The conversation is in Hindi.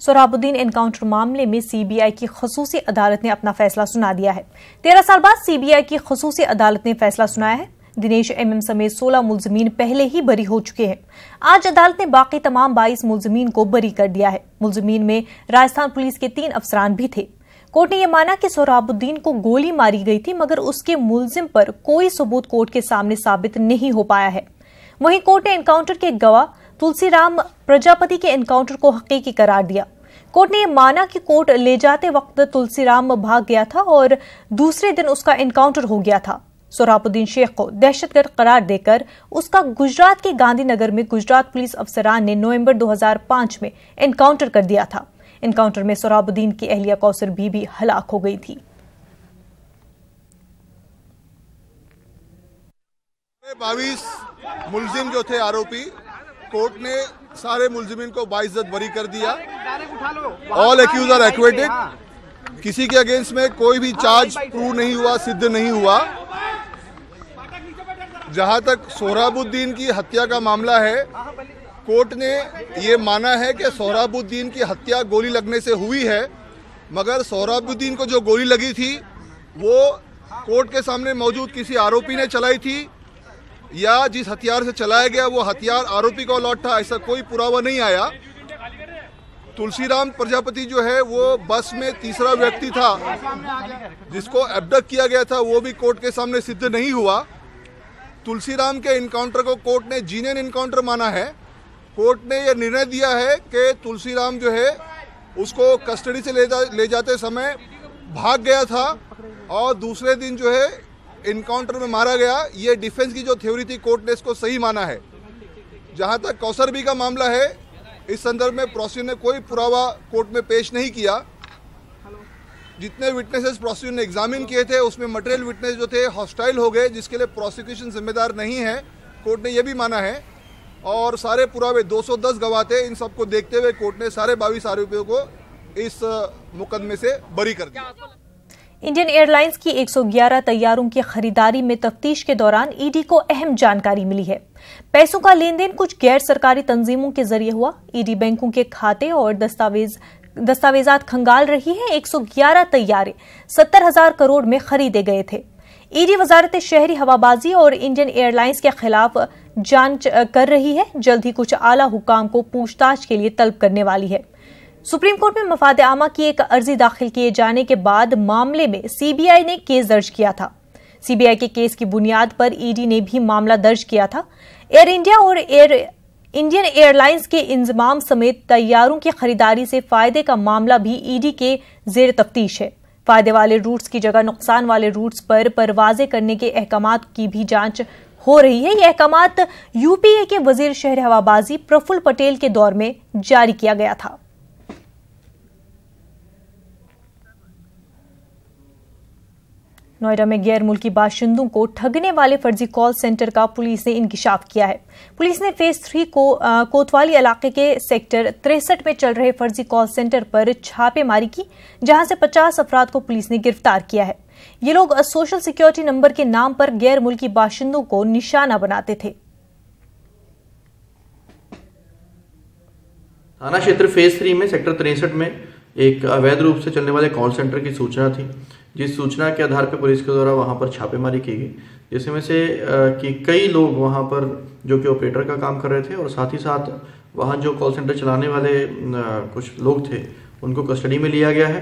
सोहराबुद्दीन एनकाउंटर मामले में सीबीआई की खसूसी अदालत ने अपना फैसला सुना दिया है। 13 साल बाद सीबीआई की खसूसी अदालत ने फैसला सुनाया है। दिनेश एमएम समेत 16 मुलजमीन पहले ही बरी हो चुके हैं। आज अदालत ने बाकी तमाम 22 मुलजमीन को बरी कर दिया है। मुलजमीन में राजस्थान पुलिस के 3 अफसरान भी थे। कोर्ट ने यह माना कि सोहराबुद्दीन को गोली मारी गई थी, मगर उसके मुलजिम पर कोई सबूत कोर्ट के सामने साबित नहीं हो पाया है। वहीं कोर्ट ने एनकाउंटर के गवाह तुलसीराम प्रजापति के एनकाउंटर को हकीकी करार दिया। कोर्ट ने यह माना कि कोर्ट ले जाते वक्त तुलसीराम भाग गया था और दूसरे दिन उसका एनकाउंटर हो गया था। सोहराबुद्दीन शेख को दहशतगर्द करार देकर उसका गुजरात के गांधीनगर में गुजरात पुलिस अफसरान ने नवंबर 2005 में एनकाउंटर कर दिया था। एनकाउंटर में सोहराबुद्दीन की अहलिया कौसर बीबी हलाक हो गई थी। 22 मुलजिम जो थे आरोपी, कोर्ट ने सारे मुलजिमीन को बाइज्जत बरी कर दिया। All accused are acquitted. किसी के अगेंस्ट में कोई भी चार्ज प्रूव नहीं हुआ, सिद्ध नहीं हुआ। जहां तक सोहराबुद्दीन की हत्या का मामला है, कोर्ट ने ये माना है कि सोहराबुद्दीन की हत्या गोली लगने से हुई है, मगर सोहराबुद्दीन को जो गोली लगी थी वो कोर्ट के सामने मौजूद किसी आरोपी ने चलाई थी या जिस हथियार से चलाया गया वो हथियार आरोपी को अलॉट था, ऐसा कोई पुरावा नहीं आया। तुलसीराम प्रजापति जो है वो बस में तीसरा व्यक्ति था जिसको एब्डक्ट किया गया था, वो भी कोर्ट के सामने सिद्ध नहीं हुआ। तुलसीराम के इनकाउंटर को कोर्ट ने जीनियन इनकाउंटर माना है। कोर्ट ने यह निर्णय दिया है कि तुलसीराम जो है उसको कस्टडी से ले जाते समय भाग गया था और दूसरे दिन जो है इनकाउंटर में मारा गया। ये डिफेंस की जो थ्योरी थी, कोर्ट ने इसको सही माना है। जहां तक कौसर बी का मामला है, इस संदर्भ में प्रोसिक्यूशन ने कोई पुरावा कोर्ट में पेश नहीं किया। जितने विटनेसेस प्रोसिक्यूशन ने एग्जामिन किए थे उसमें मटेरियल विटनेस जो थे हॉस्टाइल हो गए, जिसके लिए प्रोसिक्यूशन जिम्मेदार नहीं है, कोर्ट ने यह भी माना है। और सारे पुरावे 210 गवाह थे, इन सबको देखते हुए कोर्ट ने सारे 22 आरोपियों को इस मुकदमे से बरी कर दिया। इंडियन एयरलाइंस की 111 तैयारों की खरीदारी में तफ्तीश के दौरान ईडी को अहम जानकारी मिली है। पैसों का लेन देन कुछ गैर सरकारी तंजीमों के जरिए हुआ। ईडी बैंकों के खाते और दस्तावेजात खंगाल रही है। 111 तैयारे 70,000 करोड़ में खरीदे गए थे। ईडी वजारत शहरी हवाबाजी और इंडियन एयरलाइंस के खिलाफ जांच कर रही है। जल्द ही कुछ आला हुकाम को पूछताछ के लिए तलब करने वाली है। सुप्रीम कोर्ट में मफाद आमा की एक अर्जी दाखिल किए जाने के बाद मामले में सीबीआई ने केस दर्ज किया था। सीबीआई के केस की बुनियाद पर ईडी ने भी मामला दर्ज किया था। एयर इंडिया और इंडियन एयरलाइंस के इंजमाम समेत तैयारों की खरीदारी से फायदे का मामला भी ईडी के जेर तफ्तीश है। फायदे वाले रूट्स की जगह नुकसान वाले रूट्स पर परवाजें करने के अहकामात की भी जांच हो रही है। ये अहकामात यूपीए के वजीर शहर हवाबाजी प्रफुल्ल पटेल के दौर में जारी किया गया था। नोएडा में गैर मुल्की बाशिंदों को ठगने वाले फर्जी कॉल सेंटर का पुलिस ने इंकिशाफ किया है। पुलिस ने फेज 3 को कोतवाली इलाके के सेक्टर 63 में चल रहे फर्जी कॉल सेंटर पर छापेमारी की, जहां से 50 अफराद को पुलिस ने गिरफ्तार किया है। ये लोग सोशल सिक्योरिटी नंबर के नाम पर गैर मुल्की बाशिंदों को निशाना बनाते थे। थाना क्षेत्र फेज 3 में सेक्टर 63 में एक अवैध रूप से चलने वाले कॉल सेंटर की सूचना थी, जिस सूचना के आधार पर पुलिस के द्वारा वहां पर छापेमारी की गई, जिसमें से कि कई लोग वहां पर जो कि ऑपरेटर का काम कर रहे थे और साथ ही साथ वहां जो कॉल सेंटर चलाने वाले कुछ लोग थे उनको कस्टडी में लिया गया है।